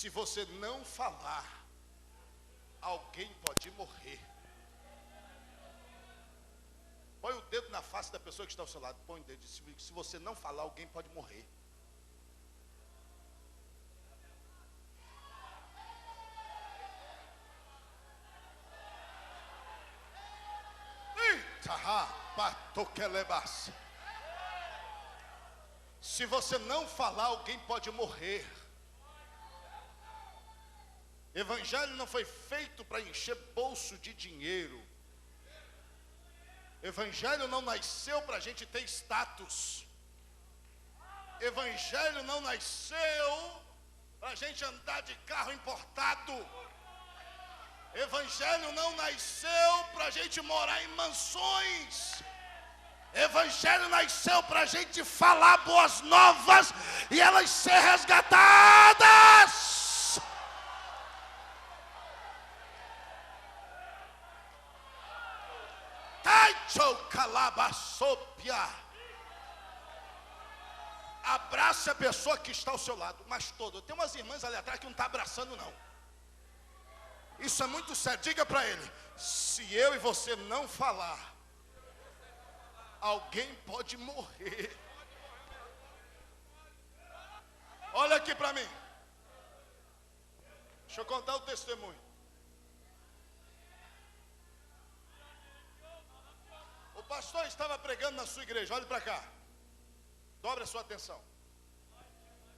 Se você não falar, alguém pode morrer. Põe o dedo na face da pessoa que está ao seu lado. Põe o dedo. Se você não falar, alguém pode morrer. Se você não falar, alguém pode morrer. Evangelho não foi feito para encher bolso de dinheiro. Evangelho não nasceu para a gente ter status. Evangelho não nasceu para a gente andar de carro importado. Evangelho não nasceu para a gente morar em mansões. Evangelho nasceu para a gente falar boas novas e elas ser resgatadas. Abraça a pessoa que está ao seu lado, mas todo. Tem umas irmãs ali atrás que não está abraçando não. Isso é muito sério. Diga para ele: se eu e você não falar, alguém pode morrer. Olha aqui para mim. Deixa eu contar o testemunho. O pastor estava pregando na sua igreja. Olhe para cá. Dobre a sua atenção.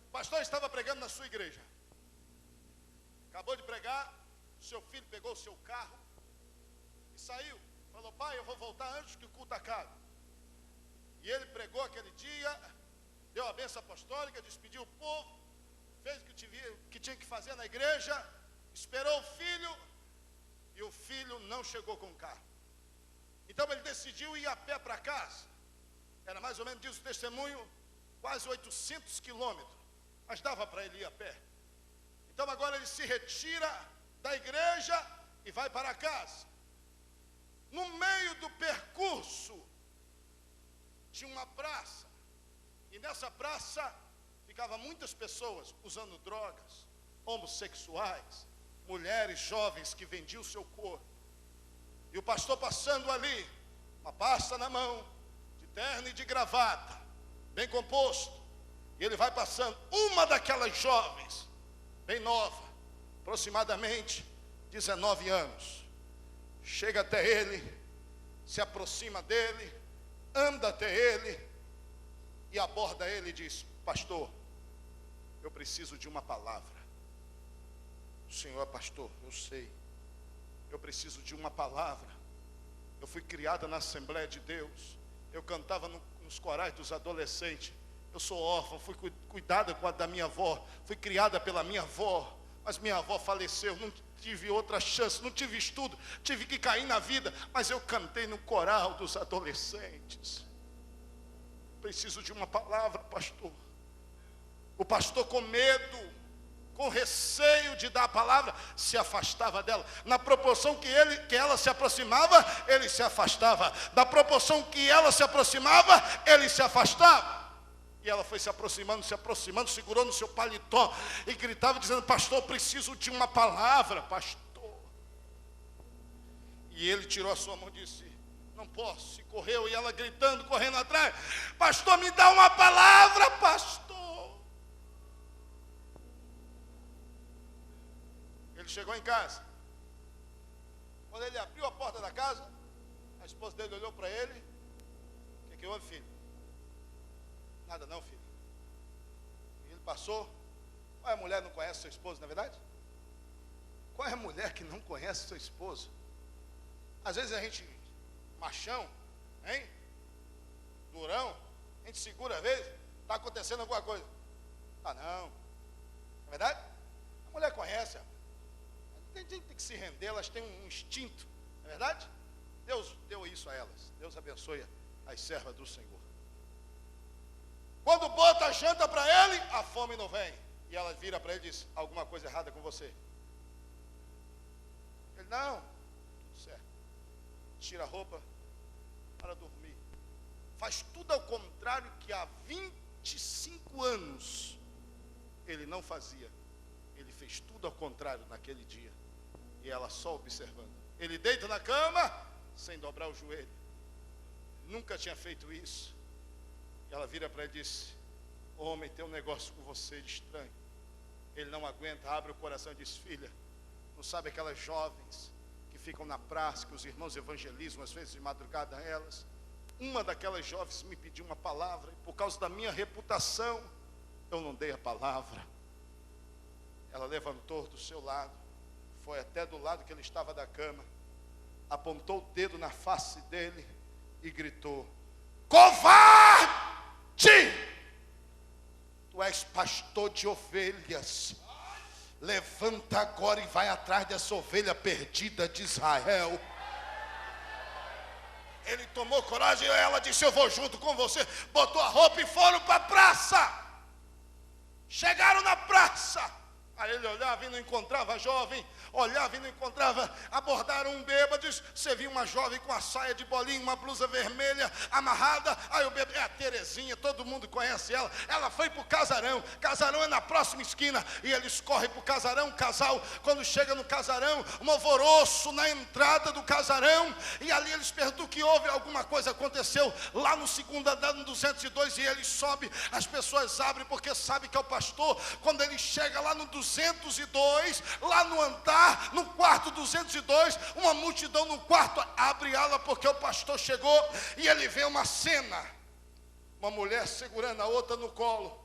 O pastor estava pregando na sua igreja. Acabou de pregar. Seu filho pegou o seu carro e saiu. Falou: pai, eu vou voltar antes que o culto acabe. E ele pregou aquele dia, deu a bênção apostólica, despediu o povo, fez o que tinha que fazer na igreja, esperou o filho, e o filho não chegou com o carro. Então ele decidiu ir a pé para casa. Era mais ou menos, diz o testemunho, quase 800 quilômetros, mas dava para ele ir a pé. Então agora ele se retira da igreja e vai para casa. No meio do percurso tinha uma praça, e nessa praça ficavam muitas pessoas usando drogas, homossexuais, mulheres jovens que vendiam o seu corpo. E o pastor passando ali, uma pasta na mão, de terno e de gravata, bem composto, e ele vai passando. Uma daquelas jovens, bem nova, aproximadamente 19 anos, chega até ele, se aproxima dele, anda até ele e aborda ele e diz: pastor, eu preciso de uma palavra. O senhor é pastor, eu sei. Eu preciso de uma palavra. Eu fui criada na Assembleia de Deus. Eu cantava nos corais dos adolescentes. Eu sou órfã, fui cuidada da minha avó. Fui criada pela minha avó. Mas minha avó faleceu, não tive outra chance, não tive estudo, tive que cair na vida. Mas eu cantei no coral dos adolescentes. Preciso de uma palavra, pastor. O pastor, com medo, com receio de dar a palavra, se afastava dela. Na proporção que ela se aproximava, ele se afastava. Da proporção que ela se aproximava, ele se afastava. E ela foi se aproximando, segurou no seu paletó e gritava dizendo: pastor, eu preciso de uma palavra, pastor. E ele tirou a sua mão e disse: não posso. E correu, e ela gritando, correndo atrás: pastor, me dá uma palavra, pastor. Ele chegou em casa. Quando ele abriu a porta da casa, a esposa dele olhou para ele: o que houve, filho? Nada não, filho. E ele passou. Qual é a mulher que não conhece seu esposo, não é verdade? Qual é a mulher que não conhece seu esposo? Às vezes a gente, machão, hein? Durão, a gente segura às vezes, está acontecendo alguma coisa. Ah, não. Não é verdade? A mulher conhece, tem gente que tem que se render, elas têm um instinto, não é verdade? Deus deu isso a elas. Deus abençoe as servas do Senhor. Quando bota a janta para ele, a fome não vem. E ela vira para ele e diz: alguma coisa errada com você? Ele: não, tudo certo. Tira a roupa para dormir. Faz tudo ao contrário que há 25 anos ele não fazia. Ele fez tudo ao contrário naquele dia. E ela só observando. Ele deita na cama, sem dobrar o joelho. Nunca tinha feito isso. E ela vira para ele e disse: homem, tem um negócio com você de estranho. Ele não aguenta, abre o coração e diz: filha, não sabe aquelas jovens que ficam na praça, que os irmãos evangelizam, às vezes de madrugada elas? Uma daquelas jovens me pediu uma palavra, e por causa da minha reputação, eu não dei a palavra. Ela levantou do seu lado, foi até do lado que ele estava da cama, apontou o dedo na face dele e gritou: covarde! Tu és pastor de ovelhas. Levanta agora e vai atrás dessa ovelha perdida de Israel. Ele tomou coragem e ela disse: eu vou junto com você. Botou a roupa e foram para a praça. Chegaram na praça. Aí ele olhava e não encontrava a jovem, olhava e não encontrava. Abordaram um bêbado, disse: você viu uma jovem com a saia de bolinha, uma blusa vermelha amarrada? Aí o bêbado: é a Terezinha, todo mundo conhece ela. Ela foi para o casarão. Casarão é na próxima esquina. E eles correm para o casarão. Casal, quando chega no casarão, um alvoroço na entrada do casarão. E ali eles perguntam o que houve. Alguma coisa aconteceu lá no segundo andar, no 202. E ele sobe, as pessoas abrem porque sabe que é o pastor. Quando ele chega lá no 202, lá no andar, no quarto 202, uma multidão no quarto abre ala porque o pastor chegou. E ele vê uma cena, uma mulher segurando a outra no colo,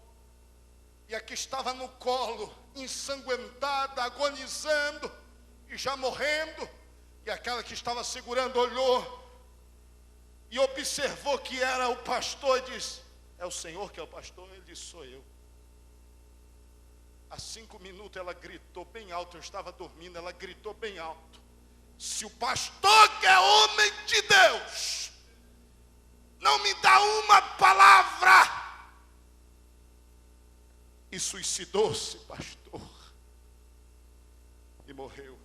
e a que estava no colo, ensanguentada, agonizando e já morrendo, e aquela que estava segurando olhou e observou que era o pastor e disse: é o senhor que é o pastor? Ele disse: sou eu. Há 5 minutos ela gritou bem alto, eu estava dormindo, ela gritou bem alto: se o pastor, que é homem de Deus, não me dá uma palavra, e suicidou-se, pastor, e morreu.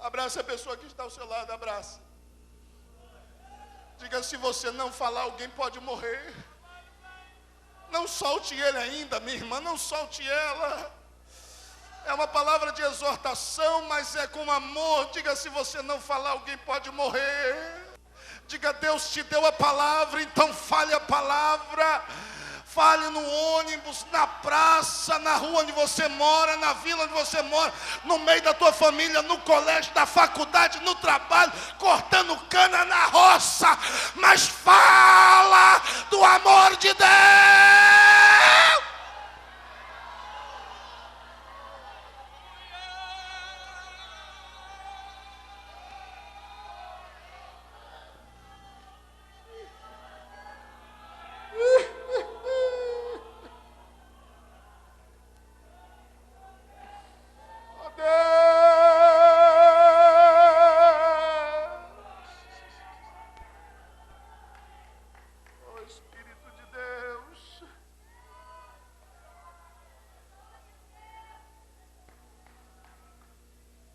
Abraça a pessoa que está ao seu lado, abraça. Diga: se você não falar, alguém pode morrer. Não solte ele ainda, minha irmã, não solte ela. É uma palavra de exortação, mas é com amor. Diga: se você não falar, alguém pode morrer. Diga: Deus te deu a palavra, então fale a palavra. Fale no ônibus, na praça, na rua onde você mora, na vila onde você mora, no meio da tua família, no colégio, na faculdade, no trabalho, cortando cana na roça. Mas fala do amor de Deus.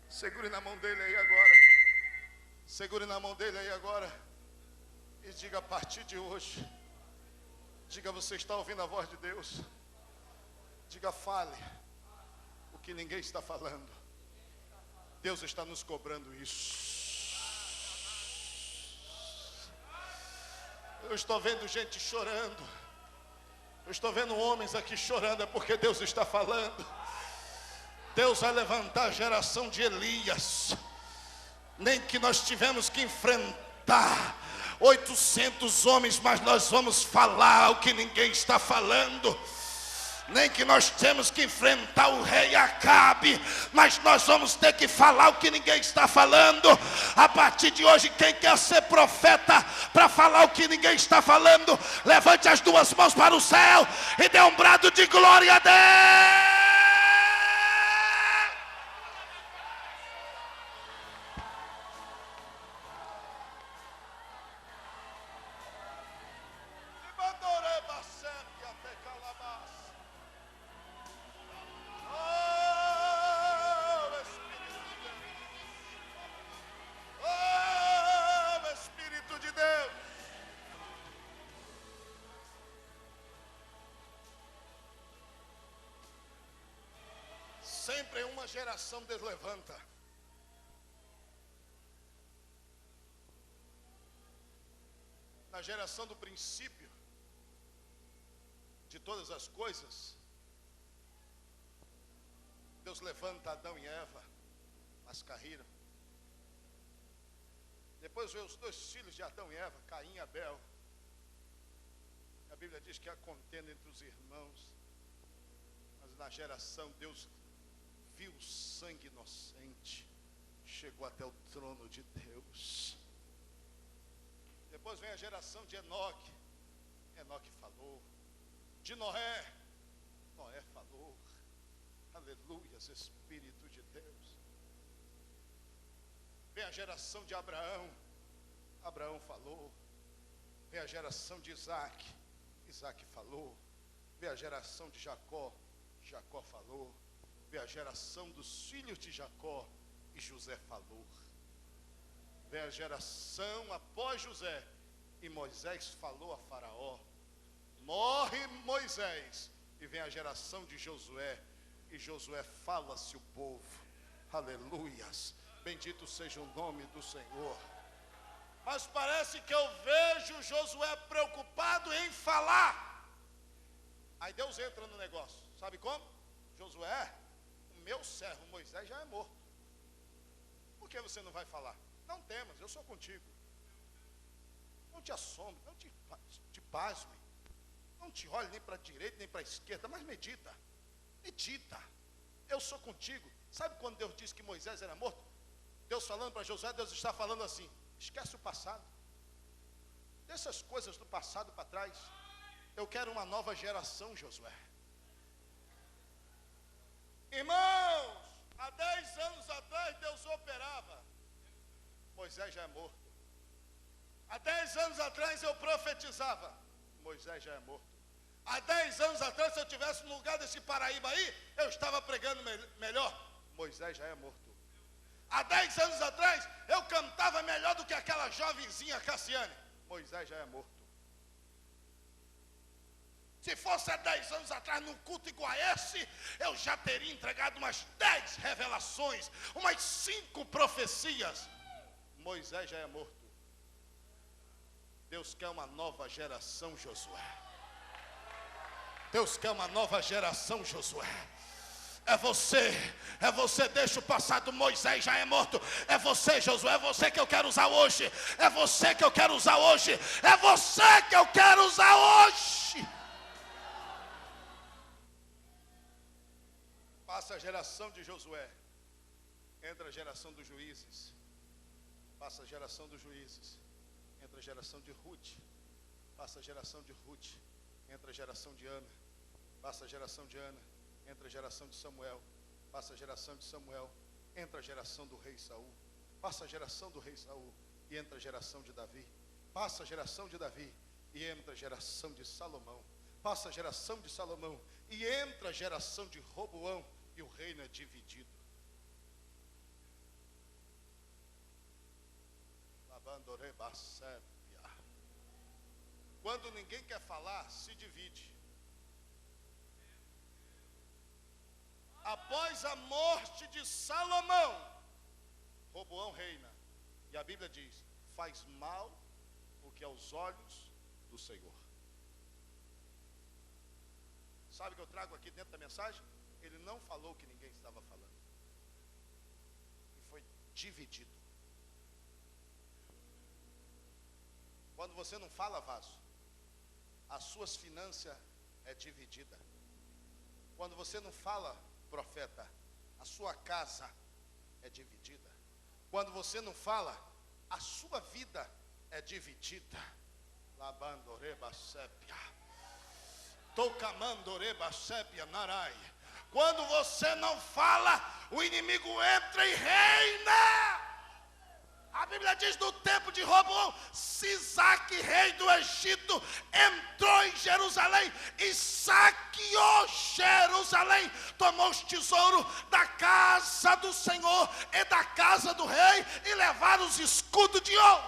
Segure na mão dele aí agora. Segure na mão dele aí agora. E diga: a partir de hoje. Diga: você está ouvindo a voz de Deus. Diga: fale o que ninguém está falando. Deus está nos cobrando isso. Eu estou vendo gente chorando. Eu estou vendo homens aqui chorando. É porque Deus está falando. Deus vai levantar a geração de Elias. Nem que nós tivemos que enfrentar 800 homens, mas nós vamos falar o que ninguém está falando. Nem que nós temos que enfrentar o rei Acabe, mas nós vamos ter que falar o que ninguém está falando. A partir de hoje, quem quer ser profeta para falar o que ninguém está falando, levante as duas mãos para o céu e dê um brado de glória a Deus. Oh! sempre uma geração Deus levanta. Na geração do princípio de todas as coisas, Deus levanta Adão e Eva, mas caíram. Depois veio os dois filhos de Adão e Eva, Caim e Abel. A Bíblia diz que há contenda entre os irmãos, mas na geração Deus viu o sangue inocente, chegou até o trono de Deus. Depois vem a geração de Enoque. Enoque falou. De Noé. Noé falou. Aleluia, Espírito de Deus. Vem a geração de Abraão. Abraão falou. Vem a geração de Isaac. Isaac falou. Vem a geração de Jacó. Jacó falou. Vem a geração dos filhos de Jacó. E José falou. Vem a geração após José, e Moisés falou a Faraó. Morre Moisés, e vem a geração de Josué, e Josué fala-se o povo. Aleluias, bendito seja o nome do Senhor. Mas parece que eu vejo Josué preocupado em falar. Aí Deus entra no negócio, sabe como? Josué, o meu servo Moisés já é morto. Por que você não vai falar? Não temas, eu sou contigo. Não te assombre, não te pasme. Não te olhe nem para a direita nem para a esquerda, mas medita. Medita. Eu sou contigo. Sabe quando Deus disse que Moisés era morto? Deus falando para Josué, Deus está falando assim: esquece o passado. Dessas coisas do passado para trás. Eu quero uma nova geração, Josué. Irmãos, há 10 anos atrás Deus operava. Moisés já é morto. Há 10 anos atrás eu profetizava. Moisés já é morto. Há 10 anos atrás, se eu estivesse no lugar desse Paraíba aí, eu estava pregando melhor. Moisés já é morto. Há 10 anos atrás, eu cantava melhor do que aquela jovenzinha Cassiane. Moisés já é morto. Se fosse há 10 anos atrás, num culto igual a esse, eu já teria entregado umas 10 revelações, umas 5 profecias. Moisés já é morto. Deus quer uma nova geração, Josué. Deus quer uma nova geração, Josué. É você, deixa o passado. Moisés já é morto. É você, Josué, é você que eu quero usar hoje. É você que eu quero usar hoje. É você que eu quero usar hoje. Passa a geração de Josué, entra a geração dos juízes. Passa a geração dos juízes, entra a geração de Ruth. Passa a geração de Ruth, entra a geração de Ana. Passa a geração de Ana, entra a geração de Samuel. Passa a geração de Samuel, entra a geração do rei Saul. Passa a geração do rei Saul e entra a geração de Davi. Passa a geração de Davi e entra a geração de Salomão. Passa a geração de Salomão e entra a geração de Roboão, e o reino é dividido. Quando ninguém quer falar, se divide. Após a morte de Salomão, Roboão reina. E a Bíblia diz: faz mal o que aos olhos do Senhor. Sabe o que eu trago aqui dentro da mensagem? Ele não falou o que ninguém estava falando. E foi dividido. Quando você não fala, vaso, as suas finanças é dividida. Quando você não fala, profeta, a sua casa é dividida. Quando você não fala, a sua vida é dividida. Labandoreba sépia. Tocamandoreba sépia narai. Quando você não fala, o inimigo entra e reina. A Bíblia diz: no tempo de Roboão, Sisaque, rei do Egito, entrou em Jerusalém e saqueou Jerusalém. Tomou os tesouros da casa do Senhor e da casa do rei e levaram os escudos de ouro.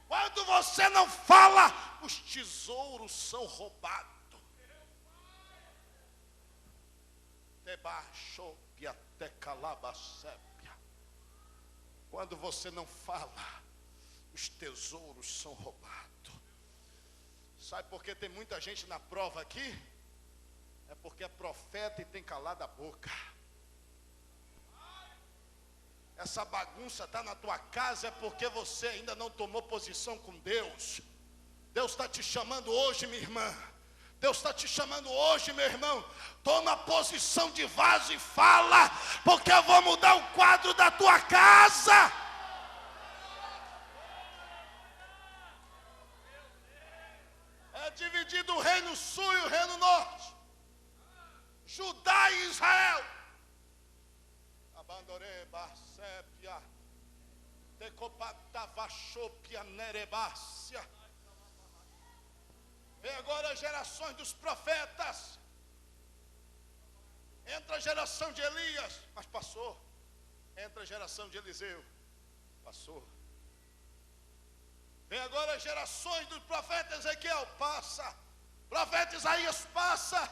Quando você não fala, os tesouros são roubados. Rebaixou e até calabacépia. Quando você não fala, os tesouros são roubados. Sabe por que tem muita gente na prova aqui? É porque é profeta e tem calado a boca. Essa bagunça está na tua casa é porque você ainda não tomou posição com Deus. Deus está te chamando hoje, minha irmã. Deus está te chamando hoje, meu irmão. Toma posição de vaso e fala, porque eu vou mudar o quadro da tua casa. É dividido o reino sul e o reino norte, Judá e Israel. Abandorei Barsépia, Decopatavachopia Nerebácia. Vem agora as gerações dos profetas. Entra a geração de Elias, mas passou. Entra a geração de Eliseu, passou. Vem agora as gerações do profeta Ezequiel, passa. Profeta Isaías, passa.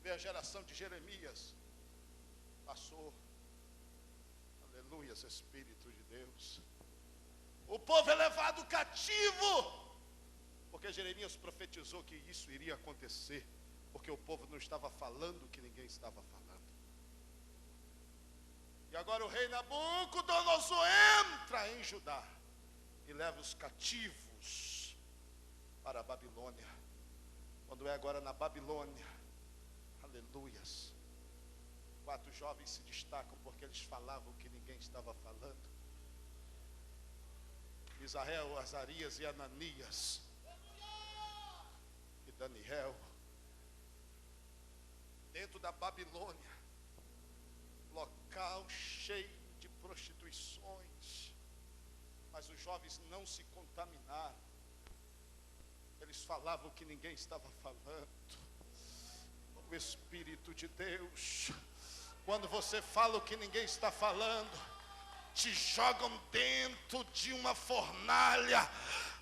Vem a geração de Jeremias, passou. Aleluia, Espírito de Deus. O povo é levado cativo, porque Jeremias profetizou que isso iria acontecer, porque o povo não estava falando o que ninguém estava falando. E agora o rei Nabucodonosor entra em Judá e leva os cativos para a Babilônia. Quando é agora na Babilônia, aleluias, 4 jovens se destacam porque eles falavam o que ninguém estava falando. Misael, Azarias e Ananias e Daniel, dentro da Babilônia, local cheio de prostituições, mas os jovens não se contaminaram. Eles falavam o que ninguém estava falando. O Espírito de Deus, quando você fala o que ninguém está falando, te jogam dentro de uma fornalha,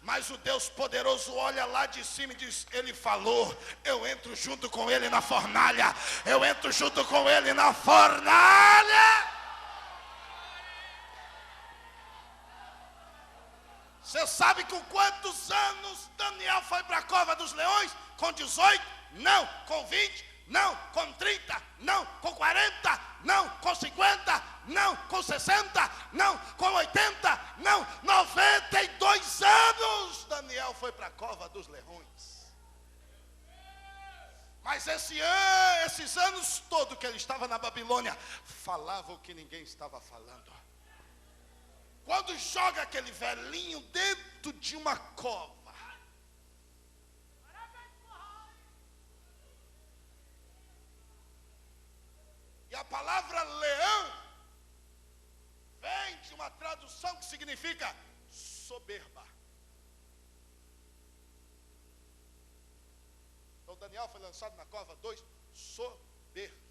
mas o Deus poderoso olha lá de cima e diz: Ele falou, eu entro junto com Ele na fornalha, eu entro junto com Ele na fornalha. Você sabe com quantos anos Daniel foi para a cova dos leões? Com 18? Não. Com 20? Não. Com 30? Não. Com 40? Não. Com 50? Não. Com 60? Não. Com 80? Não. 92 anos Daniel foi para a cova dos leões. Mas esses anos todos que ele estava na Babilônia, falava o que ninguém estava falando. Quando joga aquele velhinho dentro de uma cova, e a palavra leão vem de uma tradução que significa soberba. Então Daniel foi lançado na cova 2, soberba.